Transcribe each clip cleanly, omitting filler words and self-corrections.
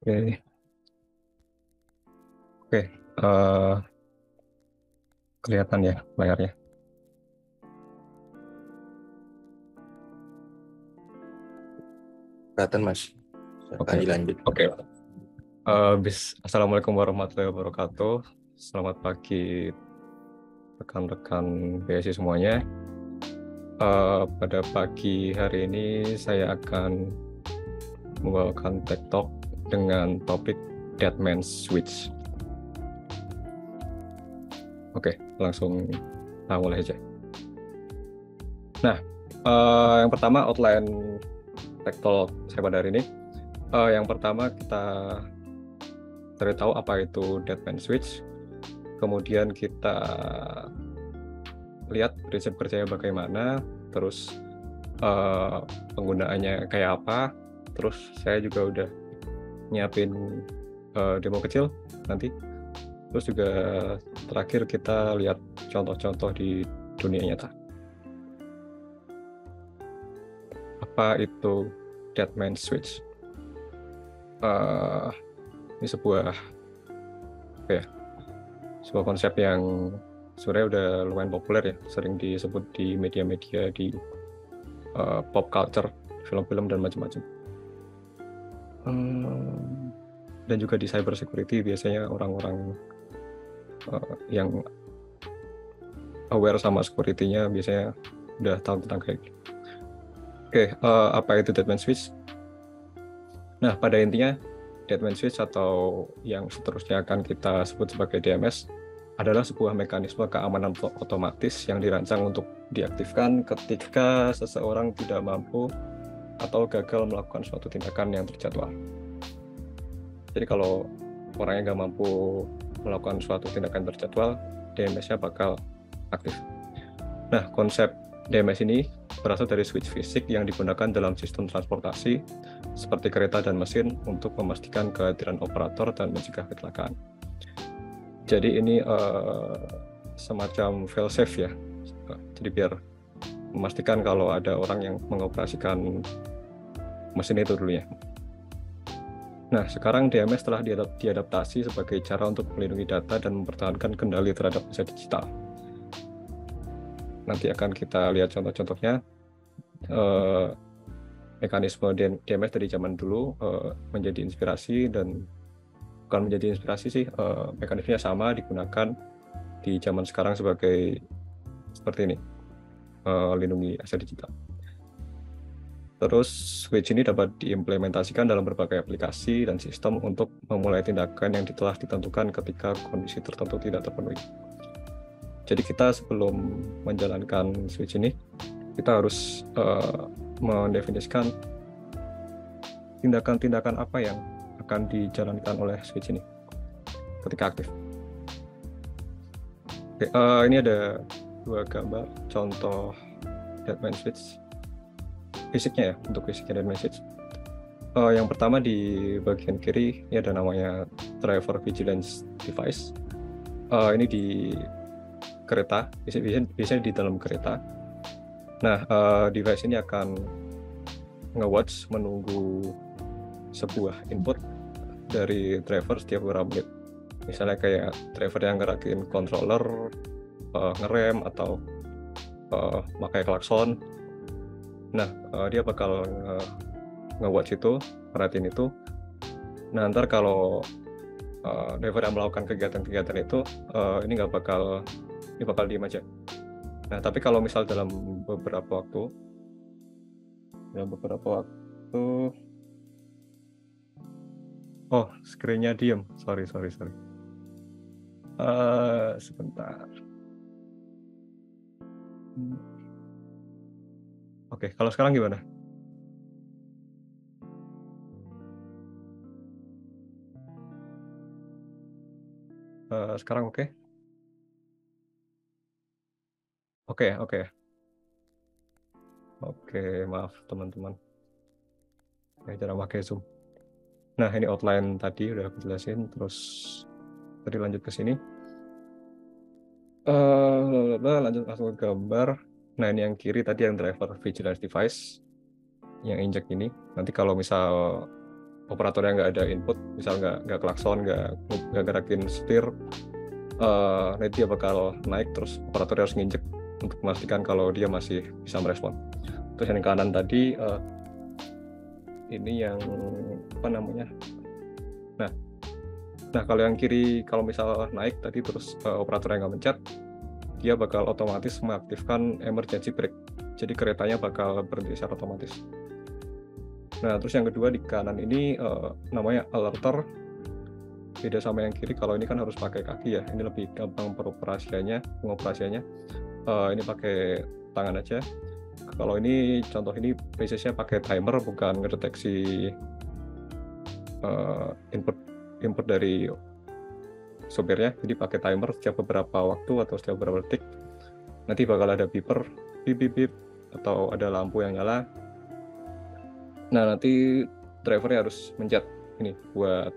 Oke, oke. Eh, Kelihatan ya layarnya. Kelihatan Mas. Oke, Silakan oke. dilanjut. Oke. Assalamualaikum warahmatullahi wabarakatuh. Selamat pagi rekan-rekan BSI semuanya. Pada pagi hari ini saya akan membawakan TED Talk dengan topik Dead Man's Switch. Oke, langsung kita mulai aja. Nah, yang pertama outline TED Talk saya pada hari ini. Yang pertama kita cari tahu apa itu Dead Man's Switch. Kemudian kita lihat prinsip kerjanya bagaimana, terus penggunaannya kayak apa, terus saya juga udah nyiapin demo kecil nanti, terus juga terakhir kita lihat contoh-contoh di dunia nyata. Apa itu Dead Man's Switch? Ini sebuah sebuah konsep yang sebenarnya udah lumayan populer ya, sering disebut di media-media, di pop culture, film-film dan macam-macam. Dan juga di cyber security biasanya orang-orang yang aware sama security-nya biasanya udah tahu tentang kayak gitu. Oke, apa itu Dead Man's Switch? Nah, pada intinya Dead Man's Switch atau yang seterusnya akan kita sebut sebagai DMS adalah sebuah mekanisme keamanan otomatis yang dirancang untuk diaktifkan ketika seseorang tidak mampu atau gagal melakukan suatu tindakan yang terjadwal. Jadi kalau orangnya nggak mampu melakukan suatu tindakan terjadwal, DMS-nya bakal aktif. Nah, konsep DMS ini berasal dari switch fisik yang digunakan dalam sistem transportasi seperti kereta dan mesin untuk memastikan kehadiran operator dan mencegah kecelakaan. Jadi ini semacam fail-safe ya. Jadi biar memastikan kalau ada orang yang mengoperasikan mesin itu dulunya. Nah, sekarang DMS telah diadaptasi sebagai cara untuk melindungi data dan mempertahankan kendali terhadap aset digital. Nanti akan kita lihat contoh-contohnya. Mekanisme DMS dari zaman dulu menjadi inspirasi, dan bukan menjadi inspirasi sih, mekanismenya sama digunakan di zaman sekarang sebagai seperti ini, lindungi aset digital. Terus switch ini dapat diimplementasikan dalam berbagai aplikasi dan sistem untuk memulai tindakan yang telah ditentukan ketika kondisi tertentu tidak terpenuhi. Jadi kita sebelum menjalankan switch ini, kita harus mendefinisikan tindakan-tindakan apa yang akan dijalankan oleh switch ini ketika aktif. Oke, ini ada dua gambar contoh Dead Man's Switch fisiknya ya, untuk fisiknya Dead Man's Switch. Yang pertama di bagian kiri ini ada namanya driver vigilance device. Ini di kereta, biasanya di dalam kereta. Nah, device ini akan nge-watch, menunggu sebuah input dari driver setiap beberapa menit. Misalnya kayak driver yang ngerakin controller, ngerem atau pakai klakson. Nah, dia bakal nge-watch itu, perhatiin itu. Nah, ntar kalau driver yang melakukan kegiatan-kegiatan itu, ini bakal diem aja. Nah, tapi kalau misal dalam beberapa waktu, oh, screen-nya diem. Sorry. Sebentar. Oke, kalau sekarang gimana? Sekarang oke? Oke. Oke, maaf teman-teman. Cara pakai Zoom. Nah, ini outline tadi udah aku jelasin, terus tadi lanjut ke sini. Lanjut langsung ke gambar. Nah, ini yang kiri tadi yang driver vigilance device yang injek ini. Nanti kalau misal operator yang nggak ada input, misal nggak klakson, nggak gerakin setir, nanti dia bakal naik, terus operator harus nginjek untuk memastikan kalau dia masih bisa merespon. Terus yang kanan tadi ini yang apa namanya? Nah kalau yang kiri, kalau misal naik tadi terus operator yang nggak mencet, dia bakal otomatis mengaktifkan emergency brake. Jadi keretanya bakal berhenti secara otomatis. Nah terus yang kedua di kanan ini namanya alerter. Beda sama yang kiri, kalau ini kan harus pakai kaki ya, ini lebih gampang pengoperasiannya. Ini pakai tangan aja. Kalau ini contoh ini basisnya pakai timer, bukan ngedeteksi input dari sopirnya, jadi pakai timer setiap beberapa waktu atau setiap beberapa detik nanti bakal ada beeper, bip bip bip, atau ada lampu yang nyala. Nah nanti drivernya harus mencet ini buat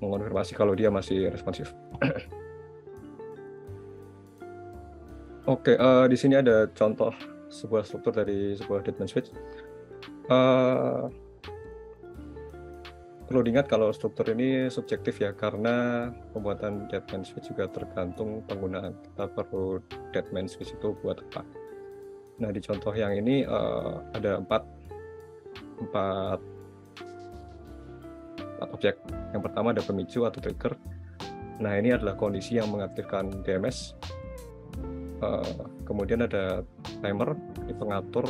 mengonfirmasi kalau dia masih responsif. Oke, di sini ada contoh sebuah struktur dari sebuah deadman switch. Perlu diingat kalau struktur ini subjektif ya, karena pembuatan deadman switch juga tergantung penggunaan. Kita perlu deadman switch itu buat apa. Nah di contoh yang ini ada empat objek. Yang pertama ada pemicu atau trigger. Nah ini adalah kondisi yang mengaktifkan DMS. Kemudian ada timer, ini pengatur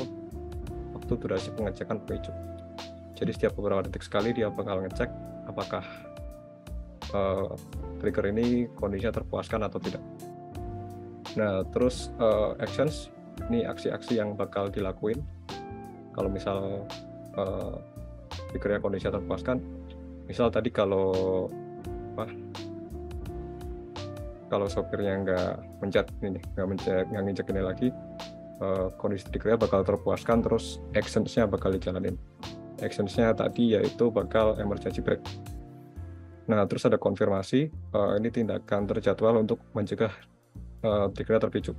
waktu durasi pengecekan pemicu. Jadi setiap beberapa detik sekali dia bakal ngecek apakah trigger ini kondisinya terpuaskan atau tidak. Nah terus actions, ini aksi-aksi yang bakal dilakuin kalau misal triggernya kondisinya terpuaskan. Misal tadi kalau sopirnya nggak nginjek ini lagi, kondisi triggernya bakal terpuaskan, terus actionsnya bakal dijalanin. Actionsnya tadi yaitu bakal emergency brake. Nah terus ada konfirmasi, ini tindakan terjadwal untuk mencegah triggernya terpicu.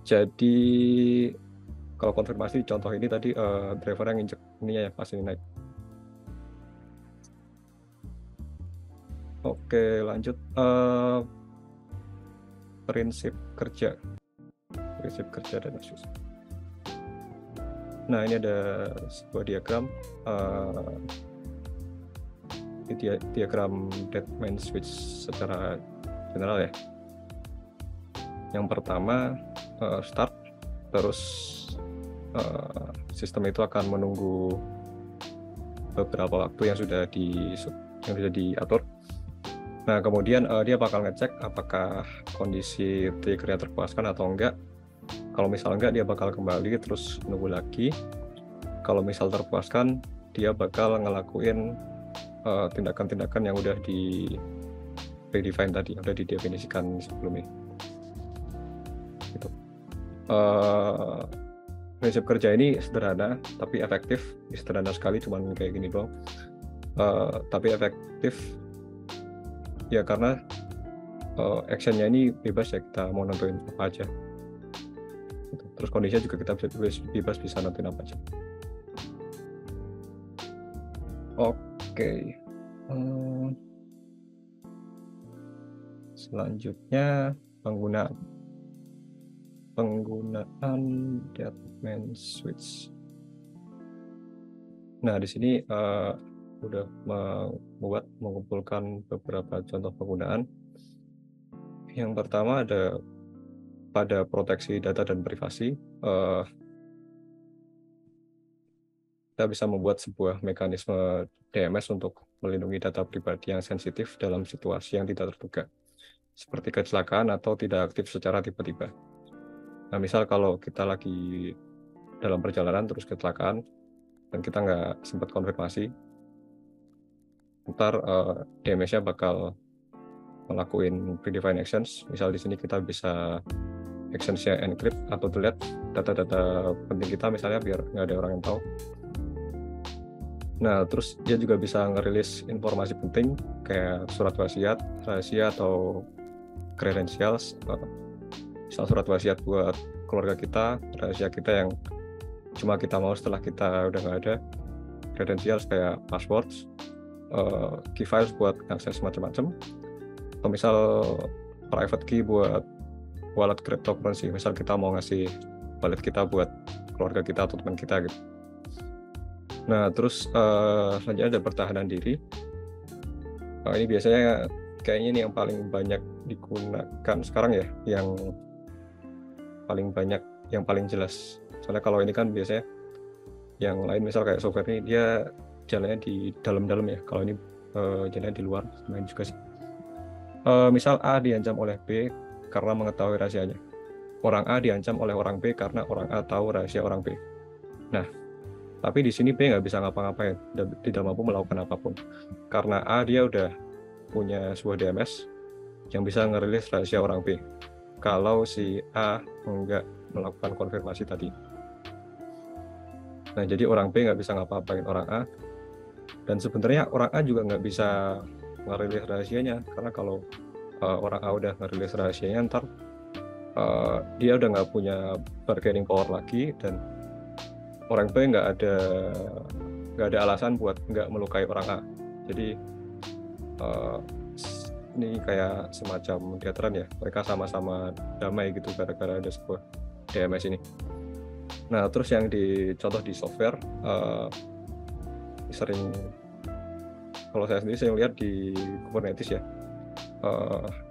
Jadi kalau konfirmasi contoh ini tadi driver yang nginjek ini ya pas ini naik. Oke lanjut, prinsip kerja dan asus. Nah ini ada sebuah diagram, diagram deadman switch secara general ya. Yang pertama start, terus sistem itu akan menunggu beberapa waktu yang sudah diatur. Nah kemudian dia bakal ngecek apakah kondisi triggernya terpuaskan atau enggak. Kalau misal enggak, dia bakal kembali terus nunggu lagi. Kalau misal terpuaskan, dia bakal ngelakuin tindakan-tindakan yang udah di predefine tadi, udah didefinisikan sebelumnya. Gitu. Prinsip kerja ini sederhana tapi efektif. Sederhana sekali, cuman kayak gini doang. Tapi efektif ya karena actionnya ini bebas ya, kita mau nentuin apa aja. Terus kondisinya juga kita bebas bisa nentuin apa aja. Oke. Selanjutnya penggunaan deadman switch. Nah di sini udah mengumpulkan beberapa contoh penggunaan. Yang pertama ada pada proteksi data dan privasi. Kita bisa membuat sebuah mekanisme DMS untuk melindungi data pribadi yang sensitif dalam situasi yang tidak terduga, seperti kecelakaan atau tidak aktif secara tiba-tiba. Nah, misal kalau kita lagi dalam perjalanan terus kecelakaan dan kita nggak sempat konfirmasi, ntar DMS-nya bakal ngelakuin predefined actions. Misal di sini kita bisa actions-nya encrypt atau delete data-data penting kita misalnya biar nggak ada orang yang tahu. Nah, terus dia juga bisa ngerilis informasi penting kayak surat wasiat, rahasia, atau credentials. Misal surat wasiat buat keluarga kita, rahasia kita yang cuma kita mau setelah kita udah nggak ada. credentials kayak passwords, key files buat akses macam-macam, atau misal private key buat wallet cryptocurrency, misal kita mau ngasih wallet kita buat keluarga kita atau teman kita gitu. Nah terus selanjutnya ada pertahanan diri. Ini biasanya kayaknya ini yang paling banyak digunakan sekarang ya, yang paling banyak, yang paling jelas. Soalnya kalau ini kan biasanya yang lain misal kayak software ini dia jalannya di dalam-dalam ya, kalau ini jalannya di luar, main juga sih. Misal A diancam oleh B karena mengetahui rahasianya. Orang A diancam oleh orang B karena orang A tahu rahasia orang B. Nah, tapi di sini B nggak bisa ngapa-ngapain, tidak mampu melakukan apapun. Karena A dia udah punya sebuah DMS yang bisa ngerilis rahasia orang B. Kalau si A nggak melakukan konfirmasi tadi. Nah, jadi orang B nggak bisa ngapa-ngapain orang A. Dan sebenarnya orang A juga nggak bisa ngerilis rahasianya, karena kalau orang A udah ngerilis rahasianya, ntar dia udah nggak punya bargaining power lagi, dan orang B nggak ada alasan buat nggak melukai orang A. Jadi ini kayak semacam teateran ya, mereka sama-sama damai gitu gara-gara ada sebuah DMS ini. Nah terus yang dicontoh di software, sering, kalau saya sendiri saya lihat di Kubernetes ya,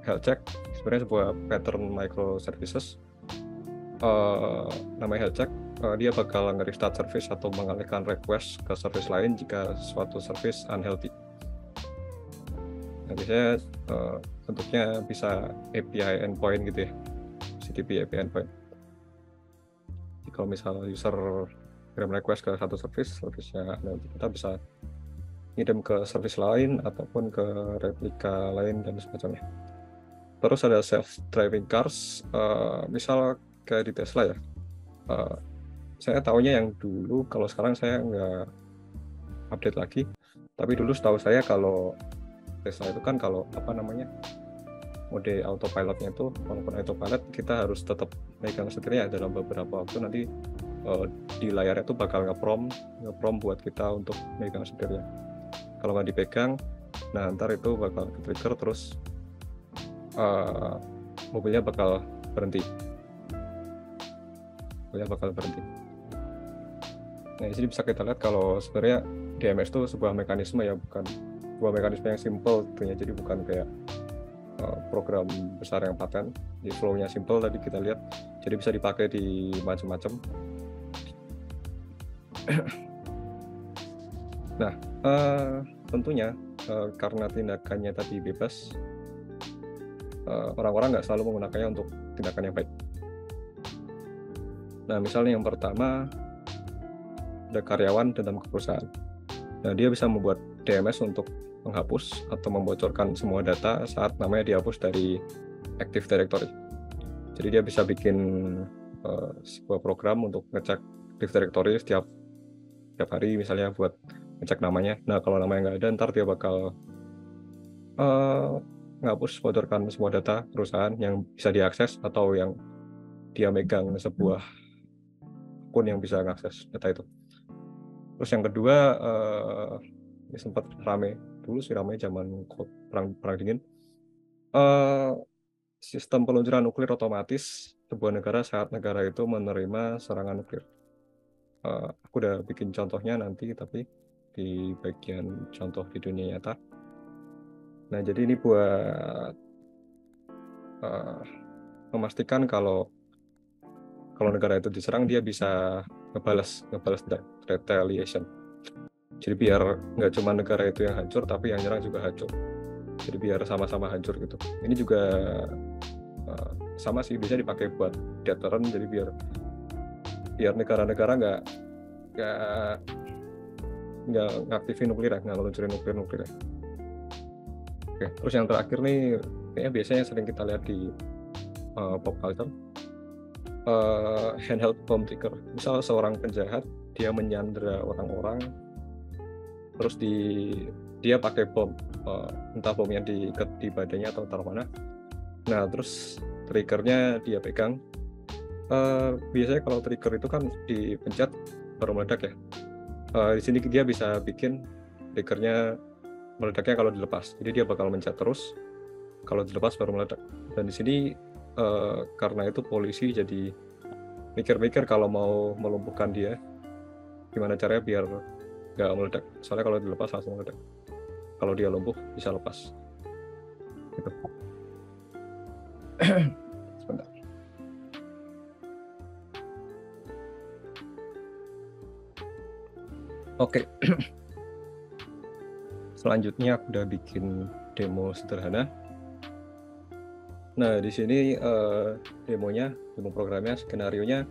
health check sebenarnya sebuah pattern microservices. Namanya health check, dia bakal nge-restart service atau mengalihkan request ke service lain jika suatu service unhealthy. Nah, biasanya bentuknya bisa API endpoint gitu ya, HTTP API endpoint. Jadi kalau misal user kirim request ke satu service-nya nanti kita bisa ngirim ke service lain ataupun ke replika lain dan semacamnya. Terus ada self-driving cars, misal kayak di Tesla ya. Saya tahunya yang dulu, kalau sekarang saya nggak update lagi. Tapi dulu setahu saya kalau Tesla itu kan kalau mode autopilotnya itu, walaupun autopilot kita harus tetap megang setirnya dalam beberapa waktu, nanti di layarnya itu bakal nge-prompt buat kita untuk megang setirnya. Kalau nggak dipegang, nah ntar itu bakal ke-trigger, terus mobilnya bakal berhenti. Nah di sini bisa kita lihat kalau sebenarnya DMS itu sebuah mekanisme ya, bukan sebuah mekanisme yang simple tentunya, jadi bukan kayak program besar yang paten. Jadi flow-nya simple tadi kita lihat, jadi bisa dipakai di macam-macam. Nah tentunya karena tindakannya tadi bebas, orang-orang nggak selalu menggunakannya untuk tindakan yang baik. Nah misalnya yang pertama, ada karyawan dalam perusahaan. Nah dia bisa membuat DMS untuk menghapus atau membocorkan semua data saat namanya dihapus dari Active Directory. Jadi dia bisa bikin sebuah program untuk ngecek Active Directory setiap hari misalnya buat ngecek namanya. Nah kalau namanya nggak ada, ntar dia bakal ngapus, bocorkan semua data perusahaan yang bisa diakses atau yang dia megang sebuah akun yang bisa mengakses data itu. Terus yang kedua, ini sempat rame zaman perang dingin, sistem peluncuran nuklir otomatis sebuah negara saat negara itu menerima serangan nuklir. Aku udah bikin contohnya nanti, tapi di bagian contoh di dunia nyata. Nah jadi ini buat memastikan kalau negara itu diserang, dia bisa ngebalas retaliation. Jadi biar nggak cuma negara itu yang hancur, tapi yang nyerang juga hancur. Jadi biar sama-sama hancur gitu. Ini juga sama sih, bisa dipakai buat deterrent. Jadi biar negara-negara nggak ngaktifin nuklir ya, nggak ngeluncurin nuklir. Oke, terus yang terakhir nih, kayaknya biasanya sering kita lihat di pop culture, handheld bomb trigger. Misal seorang penjahat, dia menyandra orang-orang, terus dia pakai bom, entah bomnya diikat di badannya atau taruh mana. Nah terus triggernya dia pegang. Biasanya kalau trigger itu kan dipencet baru meledak ya. Di sini dia bisa bikin triggernya meledaknya kalau dilepas. Jadi dia bakal mencet terus, kalau dilepas baru meledak. Dan di sini karena itu polisi jadi mikir-mikir kalau mau melumpuhkan dia, gimana caranya biar nggak meledak. Soalnya kalau dilepas langsung meledak. Kalau dia lumpuh bisa lepas. Gitu. Sebentar. Oke. Selanjutnya aku udah bikin demo sederhana. Nah, di sini demo programnya, skenarionya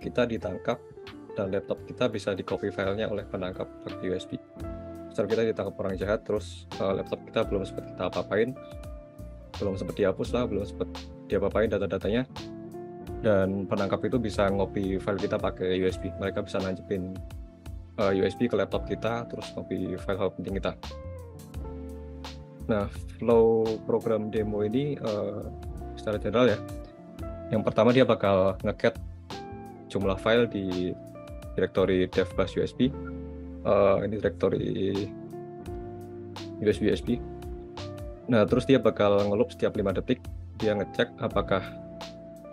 kita ditangkap dan laptop kita bisa di-copy filenya oleh penangkap pakai USB. Misal kita ditangkap orang jahat, terus laptop kita belum sempat kita apa-apain, belum sempat dihapus lah, belum sempat diapa-apain data-datanya, dan penangkap itu bisa ngopi file kita pakai USB. Mereka bisa nancepin USB ke laptop kita, terus ngopi file-file penting kita. Nah, flow program demo ini secara general ya, yang pertama dia bakal nge-cat jumlah file di directory dev/usb. Ini directory USB. Nah, terus dia bakal ngeloop setiap 5 detik, dia ngecek apakah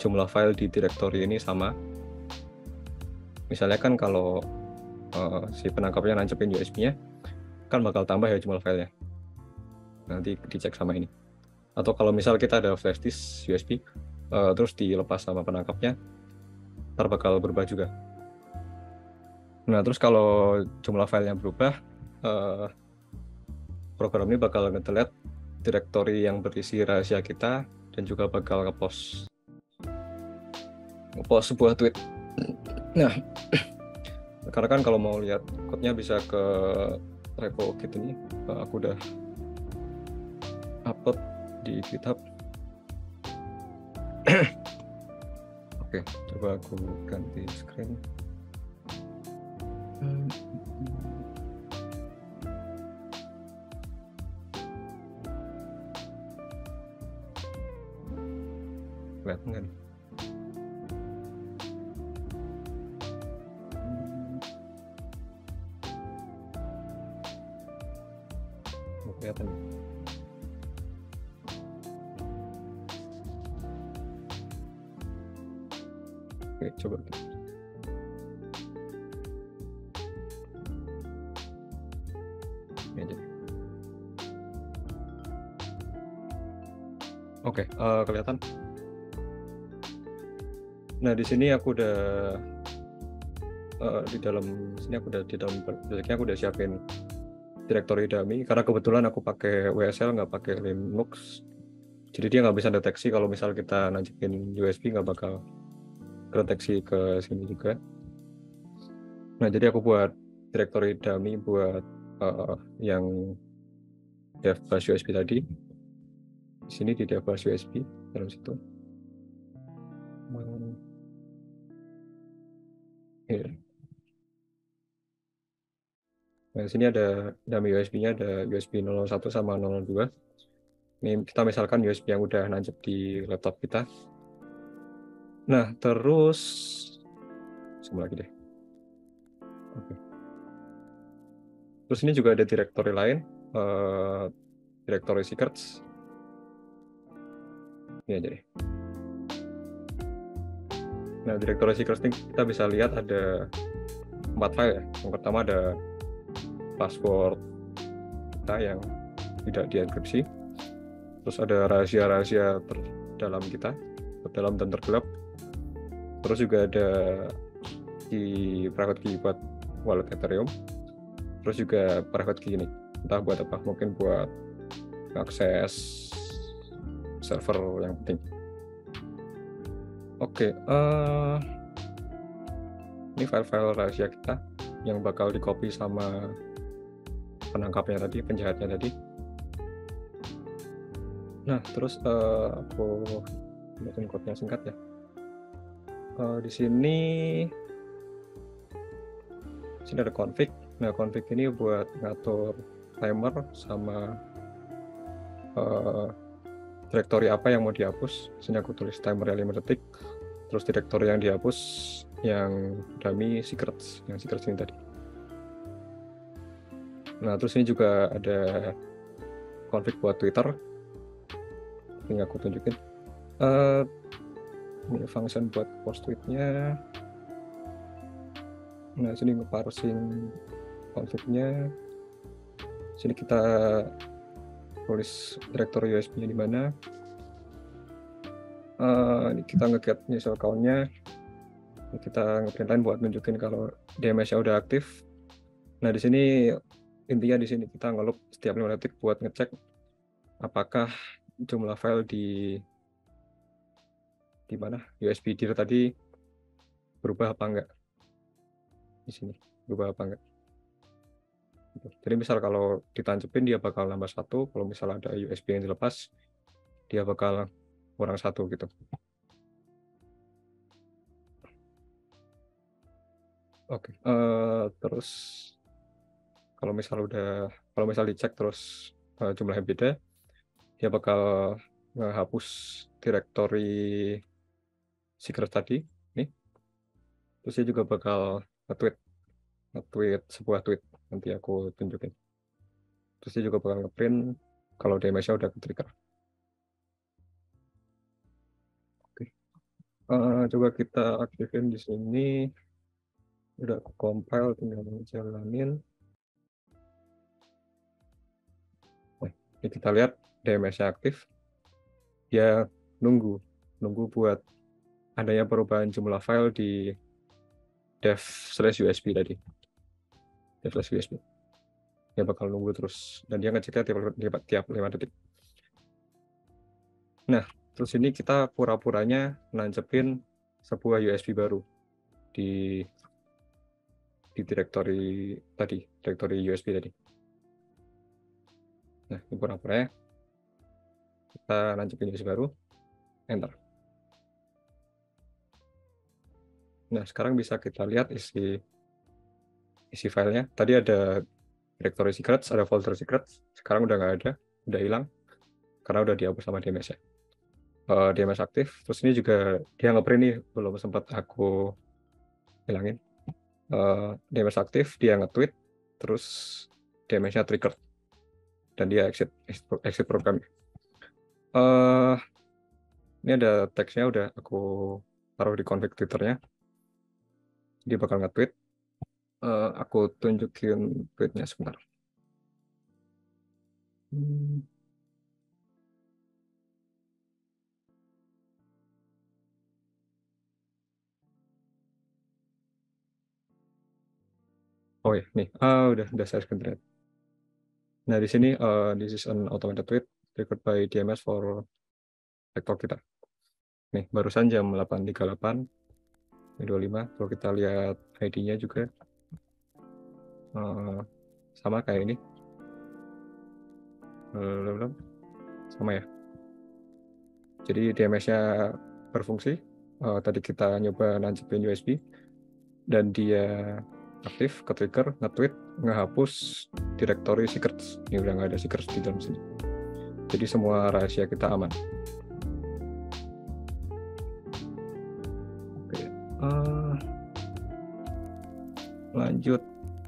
jumlah file di directory ini sama. Misalnya kan kalau si penangkapnya nancepin USB-nya, kan bakal tambah ya jumlah filenya. Nanti dicek sama ini. Atau kalau misal kita ada flash disk USB, terus dilepas sama penangkapnya, ntar bakal berubah juga. Nah, terus kalau jumlah filenya berubah, program ini bakal nge-delete directory yang berisi rahasia kita, dan juga bakal nge-post sebuah tweet. Nah, karena kan kalau mau lihat code-nya bisa ke repo Git ini, aku udah upload di GitHub. Oke, coba aku ganti screen. Kelihatan kan? Kelihatan. Oke, coba. Ini aja. Oke, kelihatan. Nah, di sini aku udah di dalam proyeknya aku udah siapin directory dummy, karena kebetulan aku pakai WSL, nggak pakai Linux. Jadi dia nggak bisa deteksi kalau misal kita nancepin USB, nggak bakal deteksi ke sini juga. Nah, jadi aku buat directory dummy buat yang dev/usb tadi. Di sini di dev/usb dalam situ. Nah, di sini ada dummy USB-nya, ada USB 001 sama 002. Ini kita misalkan USB yang udah nancep di laptop kita. Nah, terus semua lagi deh. Oke. Terus ini juga ada directory lain, directory secrets. Ini aja deh. Nah, directory secrets ini kita bisa lihat ada 4 file ya. Yang pertama ada password kita yang tidak dienkripsi. Terus ada rahasia-rahasia terdalam kita, terdalam dan tergelap. Terus juga ada private key buat wallet Ethereum. Terus juga private key ini, entah buat apa, mungkin buat akses server yang penting. Oke, ini file-file rahasia kita yang bakal di-copy sama penangkapnya tadi, penjahatnya tadi. Nah, terus aku bikin code-nya singkat ya. Di sini ada config. Nah, config ini buat ngatur timer sama directory apa yang mau dihapus. Di sini aku tulis timernya 5 detik. Terus directory yang dihapus yang dummy secrets, yang secrets ini tadi. Nah, terus ini juga ada config buat Twitter. Ini aku tunjukin. Ini function buat post tweetnya. Nah, sini nge-parsing config-nya. Sini kita tulis directory USB-nya di mana. Ini kita nge-get user account-nya. Kita nge-print buat nunjukin kalau DMS-nya udah aktif. Nah, di sini intinya di sini kita nge-loop setiap 5 detik buat ngecek apakah jumlah file di mana USB dir tadi berubah apa enggak. Di sini berubah apa enggak. Jadi misal kalau ditancapin dia bakal nambah 1, kalau misal ada USB yang dilepas dia bakal kurang 1 gitu. Oke, terus kalau misal dicek terus jumlahnya beda, dia bakal ngehapus directory secret tadi nih. Terus dia juga bakal nge-tweet sebuah tweet, nanti aku tunjukin. Terus dia juga bakal nge-print kalau DMS-nya udah ke-trigger. Oke. Coba kita aktifin di sini. Udah aku compile, tinggal jalanin. Ini kita lihat DMS-nya aktif. Dia nunggu buat adanya perubahan jumlah file di dev/usb tadi. Dev/usb. Dia bakal nunggu terus dan dia ngeceknya tiap 5 detik. Nah, terus ini kita pura-puranya nancepin sebuah USB baru di directory USB tadi. Nah, ini pura-puranya kita nancepin USB baru, enter. Nah, sekarang bisa kita lihat isi filenya. Tadi ada directory secrets, ada folder secrets. Sekarang udah nggak ada, udah hilang karena udah dihapus sama DMS ya. DMS aktif. Terus ini juga dia nge-print nih, belum sempat aku hilangin. DMS aktif, dia nge-tweet, terus DMS-nya trigger dan dia exit program. Ini ada teksnya udah aku taruh di config Twitter-nya. Dia bakal nge-tweet. Aku tunjukin tweet-nya sebentar. Oh ya, nih, udah saya screen. Nah, di sini this is an automated tweet triggered by DMS for laptop kita. Nih, barusan jam 8.38, 25. Kalau kita lihat ID-nya juga sama kayak ini. Sama ya. Jadi DMS-nya berfungsi. Tadi kita nyoba nancepin USB dan dia aktif, ke-trigger, nge-tweet, ngehapus directory secrets. Ini udah nggak ada secrets di dalam sini. Jadi semua rahasia kita aman. Oke. Lanjut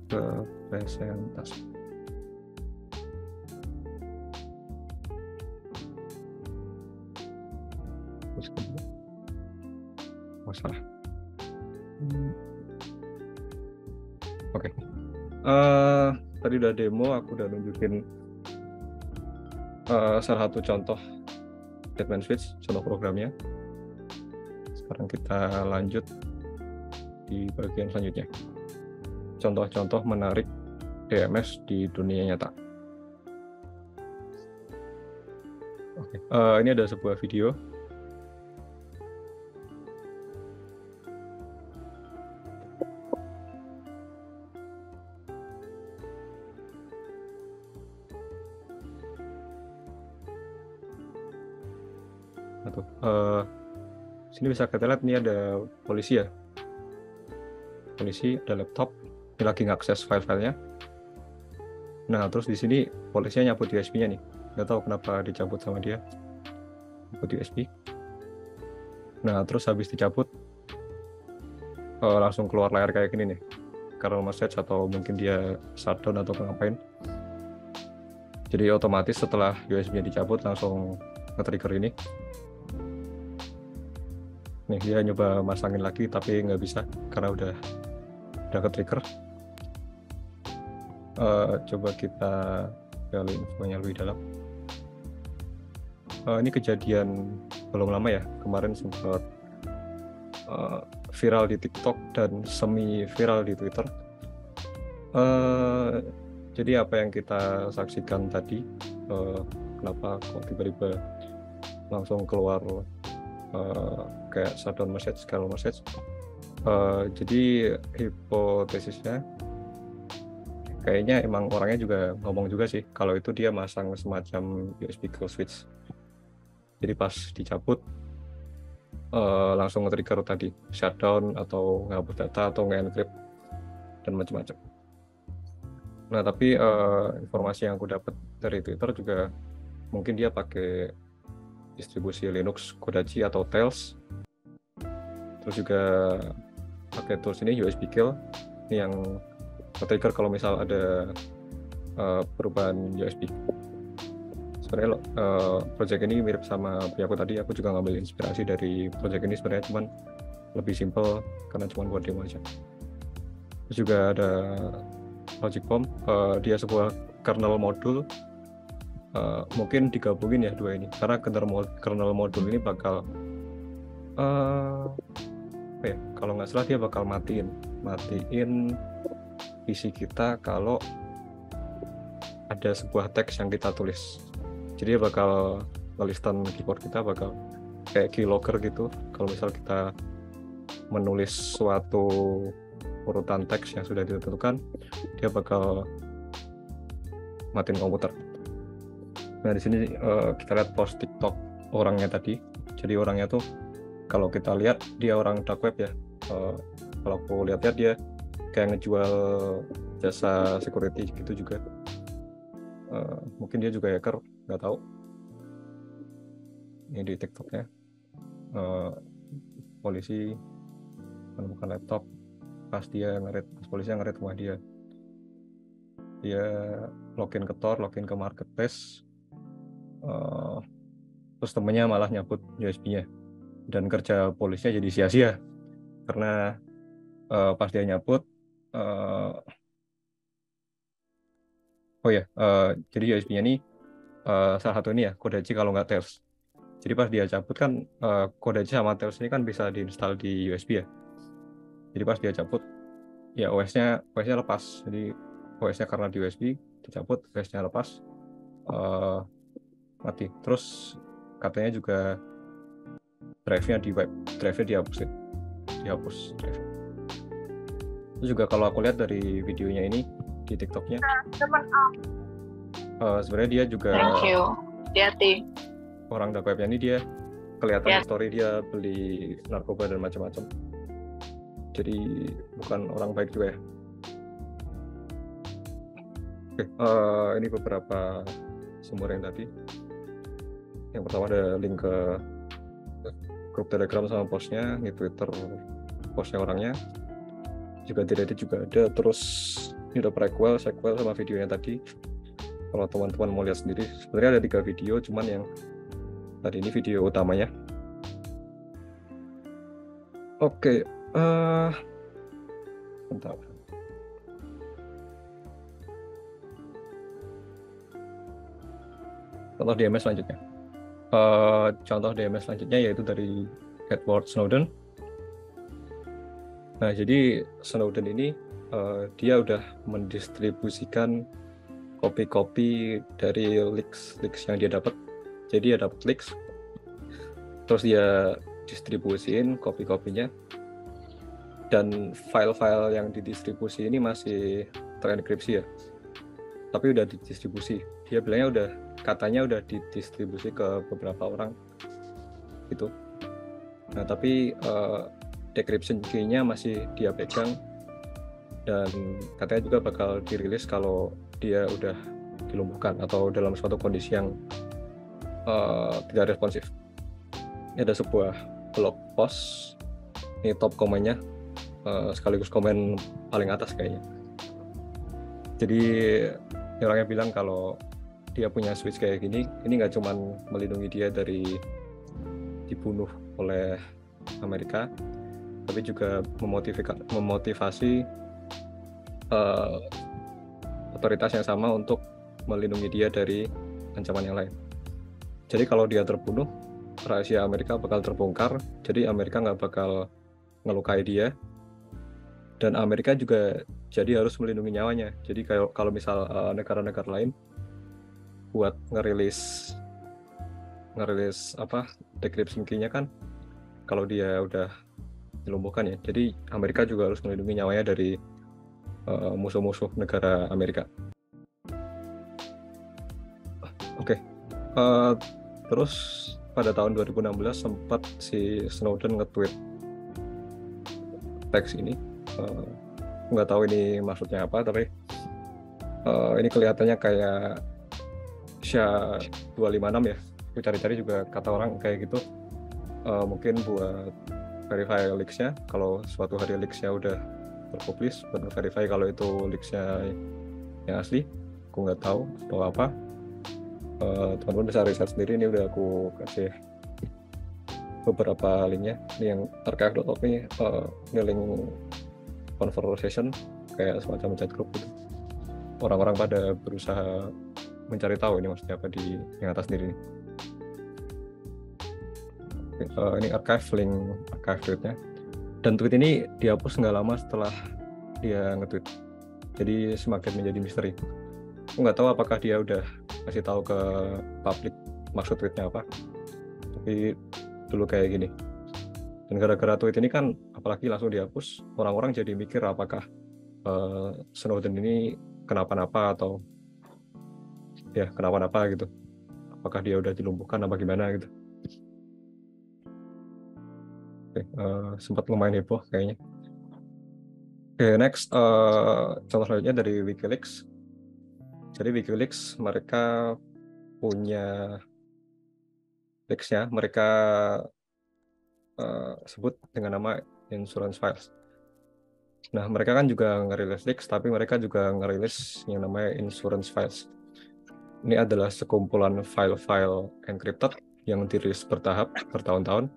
ke presentasi. Masalah. Oke. Tadi udah demo, aku udah nunjukin salah satu contoh Deadman Switch, contoh programnya. Sekarang kita lanjut di bagian selanjutnya. Contoh-contoh menarik DMS di dunia nyata. Oke. Ini ada sebuah video. Sini bisa kita lihat ini ada polisi ya. Polisi ada laptop, ini lagi ngakses file-filenya. Nah, terus di sini polisinya nyabut USB-nya nih. Nggak tahu kenapa dicabut sama dia. Nyabut USB. Nah, terus habis dicabut langsung keluar layar kayak gini nih. Kernel message atau mungkin dia shutdown atau ngapain. Jadi otomatis setelah USB-nya dicabut langsung nge-trigger ini. Nih dia nyoba masangin lagi tapi nggak bisa karena udah ke-trigger. Coba kita gali infonya lebih dalam. Ini kejadian belum lama ya, kemarin sempat viral di TikTok dan semi viral di Twitter. Jadi apa yang kita saksikan tadi, kenapa kok tiba-tiba langsung keluar kayak shutdown message, scroll message. Jadi hipotesisnya kayaknya emang orangnya juga ngomong juga sih kalau itu dia masang semacam USB kill switch. Jadi pas dicabut langsung nge-trigger tadi shutdown atau ngapus data atau nge-encrypt dan macam-macam. Nah tapi informasi yang aku dapat dari Twitter juga mungkin dia pakai distribusi Linux Kodachi atau Tails, terus juga pakai tools ini USB kill ini yang nge-trigger kalau misal ada perubahan USB. Sebenarnya project ini mirip sama punya aku tadi, aku juga ngambil inspirasi dari project ini sebenarnya, cuman lebih simple karena cuma buat demo aja. Terus juga ada Logic Bomb, dia sebuah kernel modul, mungkin digabungin ya dua ini, karena kernel modul ini bakal kalau nggak salah dia bakal matiin PC kita kalau ada sebuah teks yang kita tulis. Jadi dia bakal ngelistan keyboard kita, bakal kayak keylogger gitu. Kalau misal kita menulis suatu urutan teks yang sudah ditentukan, dia bakal matiin komputer. Nah di sini kita lihat post TikTok orangnya tadi. Jadi orangnya tuh kalau kita lihat dia orang dark web ya. Kalau aku lihat dia kayak ngejual jasa security gitu juga. Mungkin dia juga hacker, nggak tahu. Ini di TikToknya, polisi menemukan laptop pas polisi ngerit rumah dia login ke Tor, login ke marketplace, terus temennya malah nyabut USB-nya dan kerja polisnya jadi sia-sia karena pas dia nyabut jadi USB-nya ini salah satu ini ya Kodachi kalau nggak Tails. Jadi pas dia cabut kan Kodachi sama Tails ini kan bisa diinstal di USB ya. Jadi pas dia cabut ya OS-nya lepas. Jadi OS-nya karena di USB dicabut, OS-nya lepas, mati. Terus katanya juga drive-nya dihapus drive. Terus juga kalau aku lihat dari videonya ini di TikToknya, sebenarnya dia juga hati-hati. Orang dark webnya ini dia kelihatan story dia beli narkoba dan macam-macam. Jadi bukan orang baik juga ya. Oke, ini beberapa sumber yang tadi. Yang pertama ada link ke grup Telegram sama postnya, di Twitter postnya orangnya. Juga di Reddit juga ada. Terus ini udah prequel, sequel sama videonya tadi. Kalau teman-teman mau lihat sendiri, sebenarnya ada 3 video, cuman yang tadi ini video utamanya. Oke, bentar. Contoh DMS selanjutnya. Contoh DMS selanjutnya yaitu dari Edward Snowden. Nah, jadi Snowden ini dia udah mendistribusikan kopi-kopi dari leaks yang dia dapat. Jadi dia dapat leaks, terus dia distribusiin kopi-kopinya, dan file-file yang didistribusi ini masih terenkripsi ya, tapi udah didistribusi. Dia bilangnya katanya udah didistribusi ke beberapa orang gitu. Nah tapi decryption key-nya masih dia pegang, dan katanya juga bakal dirilis kalau dia udah dilumpuhkan atau dalam suatu kondisi yang tidak responsif. Ini ada sebuah blog post, ini top komennya, sekaligus komen paling atas kayaknya. Jadi orangnya bilang kalau dia punya switch kayak gini, ini nggak cuman melindungi dia dari dibunuh oleh Amerika, tapi juga memotivasi otoritas yang sama untuk melindungi dia dari ancaman yang lain. Jadi kalau dia terbunuh, rahasia Amerika bakal terbongkar, jadi Amerika nggak bakal ngelukai dia, dan Amerika juga jadi harus melindungi nyawanya. Jadi kalau misal negara-negara lain buat ngerilis apa decryption key-nya kan, kalau dia udah dilumpuhkan ya, jadi Amerika juga harus melindungi nyawanya dari musuh-musuh negara Amerika. Oke. Terus pada tahun 2016 sempat si Snowden nge-tweet teks ini. Nggak tahu ini maksudnya apa, tapi ini kelihatannya kayak SHA-256 ya. Aku cari-cari juga kata orang kayak gitu. Mungkin buat verify leaks-nya. Kalau suatu hari leaks-nya udah terpublish, buat verify kalau itu leaks-nya yang asli. Aku nggak tahu atau apa. Teman-teman bisa riset sendiri. Ini udah aku kasih beberapa linknya. Ini yang archive.org ini link conversation kayak semacam chat group gitu. Orang-orang pada berusaha mencari tahu ini maksudnya apa di yang atas sendiri. Ini link archive tweetnya. Dan tweet ini dihapus nggak lama setelah dia nge-tweet. Jadi semakin menjadi misteri. Aku nggak tahu apakah dia udah kasih tahu ke publik maksud tweetnya apa. Tapi dulu kayak gini. Dan gara-gara tweet ini kan apalagi langsung dihapus, orang-orang jadi mikir apakah Snowden ini kenapa-napa atau ya kenapa-napa gitu. Apakah dia udah dilumpuhkan apa gimana gitu. Oke, sempat lumayan heboh kayaknya. Oke, next contoh selanjutnya dari WikiLeaks. Jadi WikiLeaks mereka punya leaks-nya, mereka sebut dengan nama Insurance Files. Nah, mereka kan juga ngerilis leaks, tapi mereka juga ngerilis yang namanya Insurance Files. Ini adalah sekumpulan file-file encrypted yang dirilis bertahap bertahun-tahun.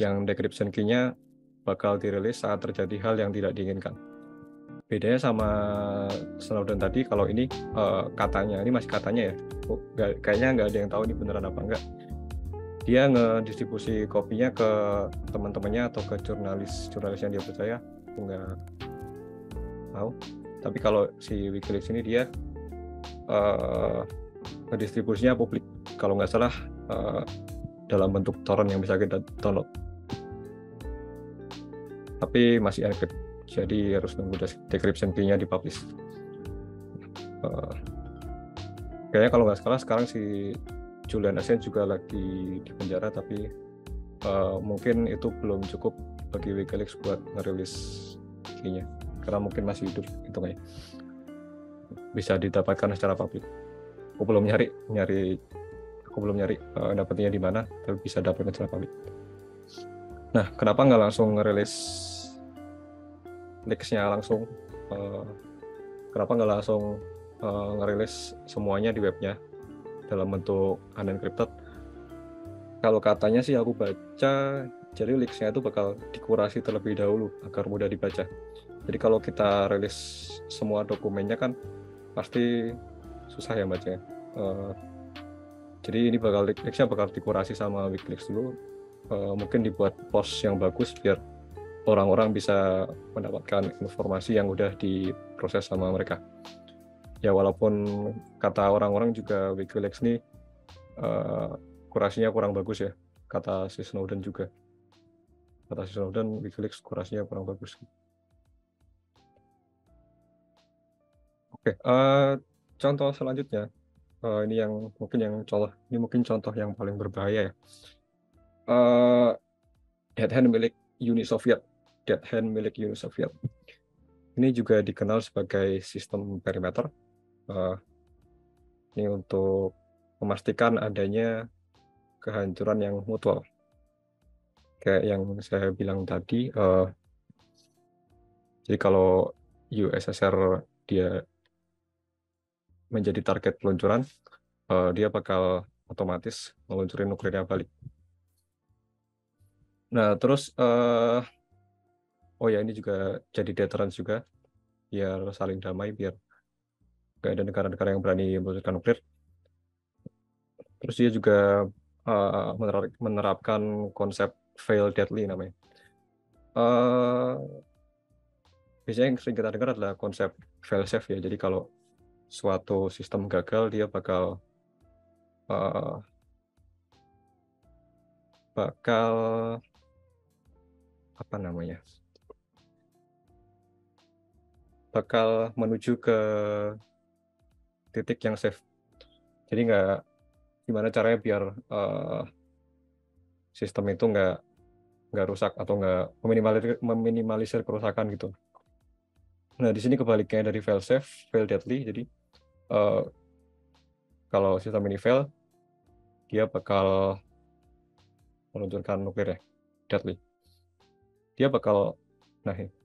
Yang decryption key-nya bakal dirilis saat terjadi hal yang tidak diinginkan. Bedanya sama Snowden tadi, kalau ini katanya, ini masih katanya ya, kayaknya nggak ada yang tahu ini beneran apa enggak. Dia ngedistribusi kopinya ke teman-temannya atau ke jurnalis yang dia percaya, aku nggak tahu. Tapi kalau si WikiLeaks ini dia ngedistribusinya publik, kalau nggak salah dalam bentuk torrent yang bisa kita download. Tapi masih encrypt, jadi harus nunggu decryption key-nya dipublish. Kayaknya kalau nggak salah sekarang si Julian Assange juga lagi di penjara, tapi mungkin itu belum cukup bagi WikiLeaks buat ngerilis key-nya, karena mungkin masih hidup hitungnya. Bisa didapatkan secara publik. Aku belum nyari dapetnya di mana, tapi bisa dapatkan secara publik. Nah, kenapa nggak langsung ngerilis leaks-nya langsung? Kenapa nggak langsung ngerilis semuanya di webnya dalam bentuk unencrypted? Kalau katanya sih aku baca, jadi leaks-nya itu bakal dikurasi terlebih dahulu agar mudah dibaca. Jadi kalau kita rilis semua dokumennya kan pasti susah ya bacanya. Jadi ini leaks-nya bakal dikurasi sama WikiLeaks dulu. Mungkin dibuat post yang bagus biar orang-orang bisa mendapatkan informasi yang udah diproses sama mereka. Ya walaupun kata orang-orang juga WikiLeaks ini kurasinya kurang bagus ya, kata si Snowden juga. Kata si Snowden, WikiLeaks kurasinya kurang bagus. Oke, contoh selanjutnya, ini mungkin contoh yang paling berbahaya ya. Dead hand milik Uni Soviet. Ini juga dikenal sebagai sistem perimeter. Ini untuk memastikan adanya kehancuran yang mutual. Kayak yang saya bilang tadi, jadi kalau USSR dia menjadi target peluncuran, dia bakal otomatis meluncurin nuklirnya balik. Nah, terus oh ya, ini juga jadi deterrence juga biar saling damai, biar nggak ada negara-negara yang berani meluncurkan nuklir. Terus dia juga menerapkan konsep fail deadly namanya. Biasanya yang sering kita dengar adalah konsep fail safe ya. Jadi kalau suatu sistem gagal, dia bakal apa namanya? Bakal menuju ke titik yang safe. Jadi nggak, gimana caranya biar sistem itu nggak rusak atau nggak meminimalisir kerusakan gitu. Nah, di sini kebaliknya dari fail safe, fail deadly. Jadi kalau sistem ini fail, dia bakal meluncurkan nuklir ya, deadly. Dia bakal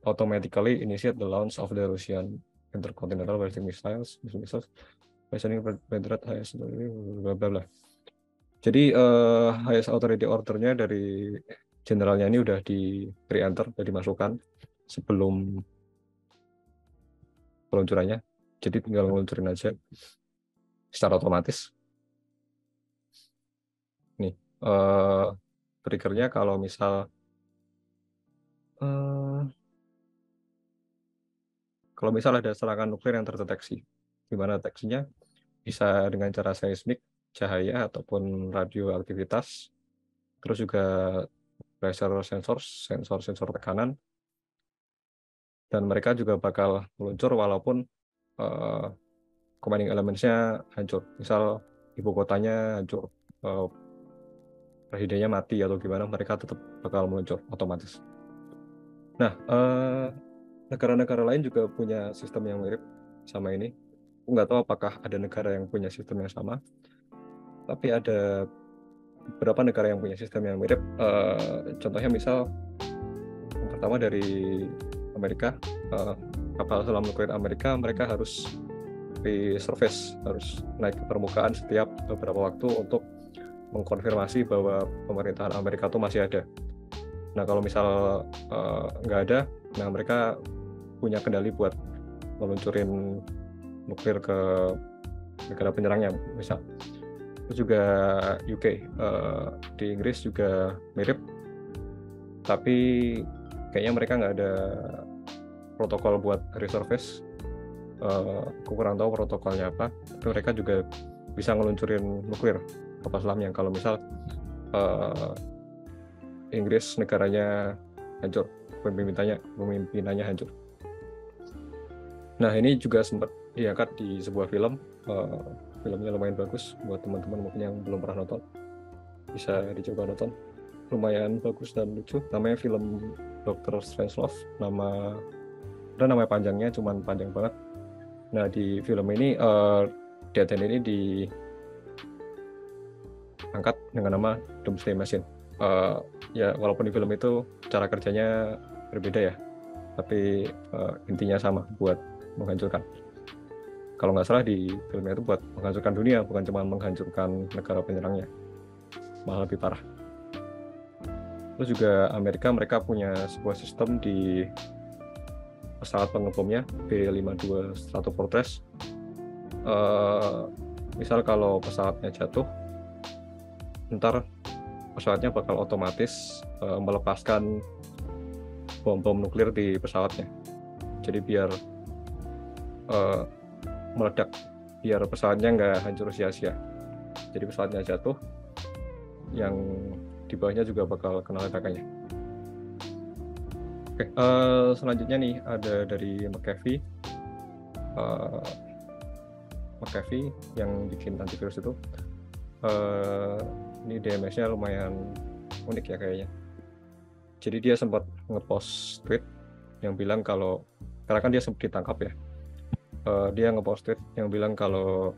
automatically initiate the launch of the Russian intercontinental ballistic missiles by sending Belgrade highest bla bla bla. Jadi highest authority order-nya dari generalnya ini udah di pre-enter, udah dimasukkan sebelum peluncurannya. Jadi tinggal ngeluncurin aja secara otomatis. Nih, triggernya kalau misal ada serangan nuklir yang terdeteksi. Gimana deteksinya? Bisa dengan cara seismik, cahaya, ataupun radioaktivitas. Terus juga pressure sensor tekanan. Dan mereka juga bakal meluncur walaupun commanding elements-nya hancur. Misal ibu kotanya hancur, presidennya mati atau gimana, mereka tetap bakal meluncur otomatis. Nah, negara-negara lain juga punya sistem yang mirip sama ini. Nggak tahu apakah ada negara yang punya sistem yang sama, tapi ada beberapa negara yang punya sistem yang mirip. Contohnya misal yang pertama dari Amerika, kapal selam nuklir Amerika, mereka harus resurface, harus naik ke permukaan setiap beberapa waktu untuk mengkonfirmasi bahwa pemerintahan Amerika itu masih ada. Nah, kalau misal nggak ada, nah mereka punya kendali buat meluncurin nuklir ke negara penyerangnya, misal. Terus juga UK, di Inggris juga mirip, tapi kayaknya mereka nggak ada protokol buat resurface. Aku kurang tahu protokolnya apa, tapi mereka juga bisa ngeluncurin nuklir kapal selam yang kalau misal Inggris negaranya hancur, pemimpinannya hancur. Nah, ini juga sempat diangkat di sebuah film. Filmnya lumayan bagus buat teman-teman mungkin yang belum pernah nonton, bisa dicoba nonton. Lumayan bagus dan lucu. Namanya film Dr. Strangelove. Namanya panjangnya, cuman panjang banget. Nah, di film ini D10 ini diangkat dengan nama Doomsday Machine. Ya, walaupun di film itu cara kerjanya berbeda ya, tapi intinya sama, buat menghancurkan. Kalau nggak salah di filmnya itu buat menghancurkan dunia, bukan cuma menghancurkan negara penyerangnya, malah lebih parah. Terus juga Amerika, mereka punya sebuah sistem di pesawat pengebomnya B-52 Stratofortress. Misal kalau pesawatnya jatuh, ntar pesawatnya bakal otomatis melepaskan bom nuklir di pesawatnya. Jadi biar meledak, biar pesawatnya nggak hancur sia-sia. Jadi pesawatnya jatuh, yang di bawahnya juga bakal kena ledakannya. Oke, selanjutnya nih ada dari McAfee. McAfee yang bikin antivirus itu. Ini DMS-nya lumayan unik ya kayaknya. Jadi dia sempat ngepost tweet yang bilang kalau, karena kan dia sempat ditangkap ya, dia ngepost tweet yang bilang kalau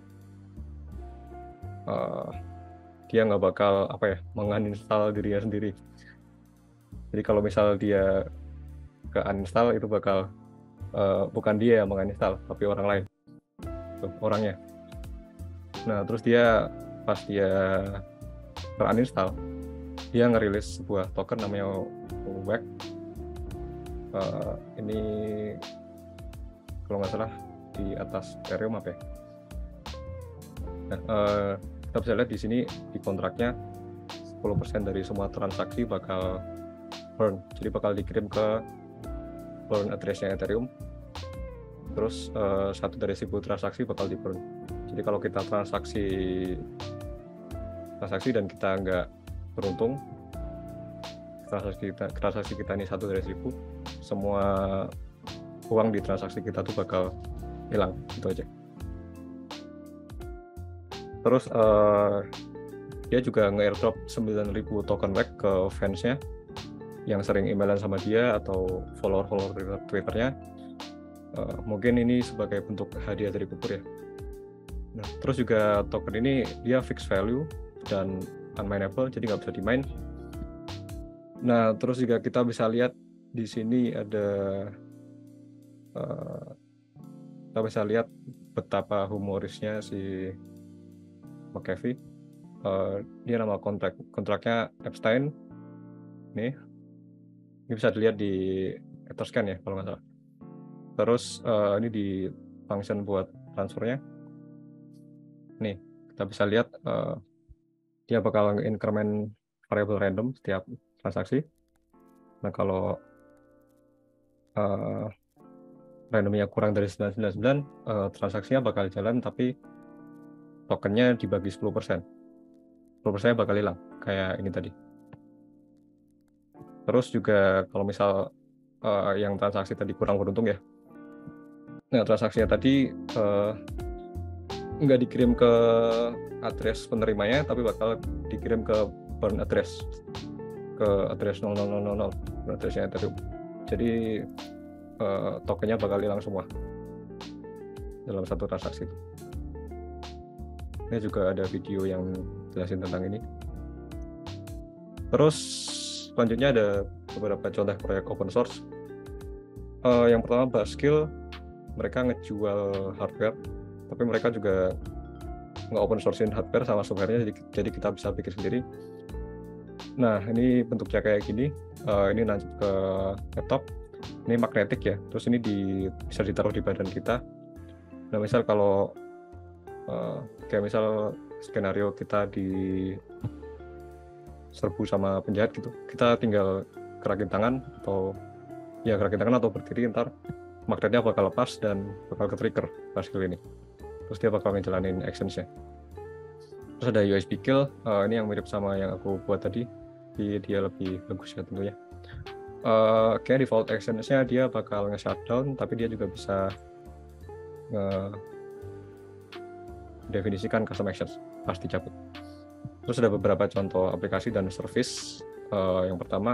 dia nggak bakal menguninstall dirinya sendiri. Jadi kalau misal dia ke uninstall, itu bakal bukan dia yang menguninstall, tapi orang lain, orangnya. Nah, terus dia pas dia uninstall, dia ngerilis sebuah token namanya WAC. Ini kalau nggak salah di atas Ethereum apa ya? Nah, kita bisa lihat di sini di kontraknya 10% dari semua transaksi bakal burn, jadi bakal dikirim ke burn address-nya Ethereum. Terus 1 dari 1000 transaksi bakal di burn. Jadi kalau kita transaksi dan kita nggak beruntung, transaksi kita ini 1 dari 1000, semua uang di transaksi kita tuh bakal hilang, gitu aja. Terus dia juga nge-airdrop 9.000 token WAC ke fansnya yang sering emailan sama dia atau follower Twitternya. Mungkin ini sebagai bentuk hadiah dari Kupur ya. Nah, terus juga token ini dia fixed value dan unmineable, jadi nggak bisa dimain. Nah, terus juga kita bisa lihat di sini ada kita bisa lihat betapa humorisnya si McAfee. Dia nama kontraknya Epstein. Nih, ini bisa dilihat di Etherscan ya kalau nggak salah. Terus ini di function buat transfernya. Nih, kita bisa lihat dia bakal increment variable random setiap transaksi. Nah, kalau randomnya kurang dari 999, transaksinya bakal jalan tapi tokennya dibagi 10%. 10% bakal hilang, kayak ini tadi. Terus juga kalau misal yang transaksi tadi kurang beruntung ya. Nah, transaksinya tadi nggak dikirim ke address penerimanya, tapi bakal dikirim ke burn address, ke address 00000, addressnya Ethereum. Jadi tokennya bakal hilang semua dalam satu transaksi. Ini juga ada video yang jelasin tentang ini. Terus selanjutnya ada beberapa contoh proyek open source. Yang pertama Buzzkill, mereka ngejual hardware, tapi mereka juga nge-open sourcein hardware sama software-nya, jadi kita bisa bikin sendiri. Nah, ini bentuknya kayak gini. Ini lanjut ke laptop. Ini magnetik ya, terus ini bisa ditaruh di badan kita. Nah, misal kalau kayak misal skenario kita diserbu sama penjahat gitu, kita tinggal gerakin tangan atau berdiri, ntar magnetnya bakal lepas dan bakal ke-trigger Buzzkill ini. Terus dia bakal ngejalanin actions-nya. Terus ada USB kill, ini yang mirip sama yang aku buat tadi, dia lebih bagus ya tentunya. Kayak default actions-nya dia bakal nge-shutdown, tapi dia juga bisa definisikan custom actions pas dicabut. Terus ada beberapa contoh aplikasi dan service. Yang pertama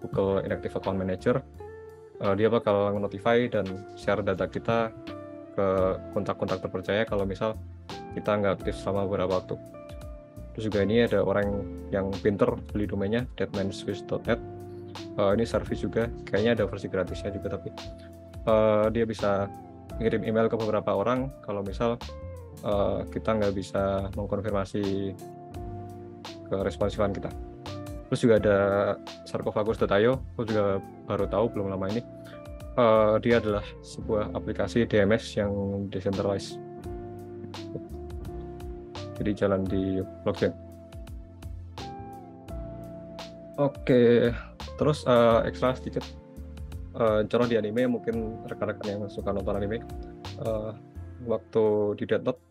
Google Inactive Account Manager. Dia bakal notify dan share data kita ke kontak-kontak terpercaya kalau misal kita nggak aktif selama beberapa waktu. Terus juga ini ada orang yang pinter beli domainnya deadmanswiss.net. Ini service juga, kayaknya ada versi gratisnya juga, tapi dia bisa ngirim email ke beberapa orang kalau misal kita nggak bisa mengkonfirmasi keresponsifan kita. Terus juga ada sarcophagus.io, aku juga baru tahu belum lama ini. Dia adalah sebuah aplikasi DMS yang decentralized, jadi jalan di blockchain. Oke, terus ekstra sedikit contoh di anime, mungkin rekan-rekan yang suka nonton anime, waktu di Death Note,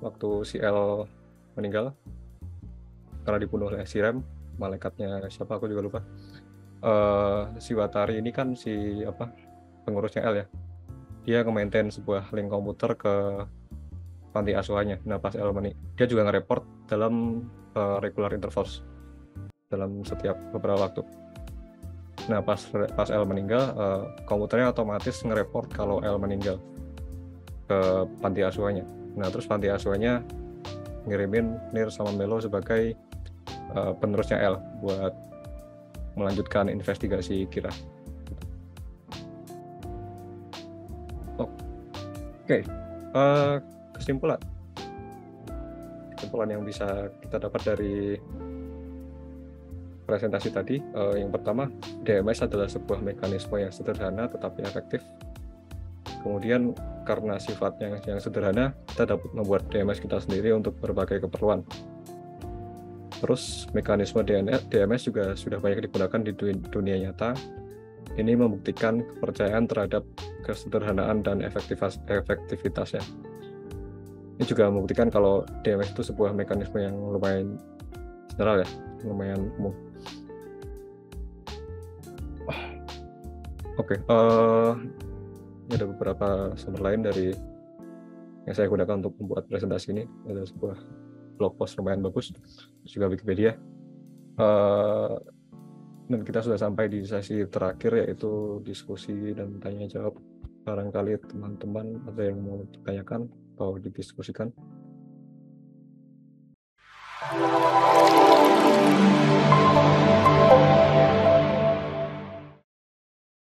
waktu si L meninggal karena dibunuh oleh si Rem, malaikatnya siapa aku juga lupa. Si Watari ini kan pengurusnya L ya, dia nge-maintain sebuah link komputer ke panti asuhannya. Nah, pas L dia juga nge-report dalam regular intervals dalam setiap beberapa waktu. Nah, pas L meninggal, komputernya otomatis nge-report kalau L meninggal ke panti asuhannya. Nah, terus panti asuhannya ngirimin Nir sama Melo sebagai penerusnya L buat melanjutkan investigasi Kira. Oke, kesimpulan. kesimpulan yang bisa kita dapat dari presentasi tadi, yang pertama, DMS adalah sebuah mekanisme yang sederhana tetapi efektif. Kemudian karena sifatnya yang sederhana, kita dapat membuat DMS kita sendiri untuk berbagai keperluan. Terus mekanisme DMS juga sudah banyak digunakan di dunia nyata. Ini membuktikan kepercayaan terhadap kesederhanaan dan efektivitasnya. Ini juga membuktikan kalau DMS itu sebuah mekanisme yang lumayan general ya, lumayan umum. Oke, ini ada beberapa sumber lain dari yang saya gunakan untuk membuat presentasi ini. Ada sebuah blog post lumayan bagus, juga Wikipedia. Dan kita sudah sampai di sesi terakhir, yaitu diskusi dan tanya jawab. Barangkali teman-teman ada yang mau ditanyakan atau didiskusikan.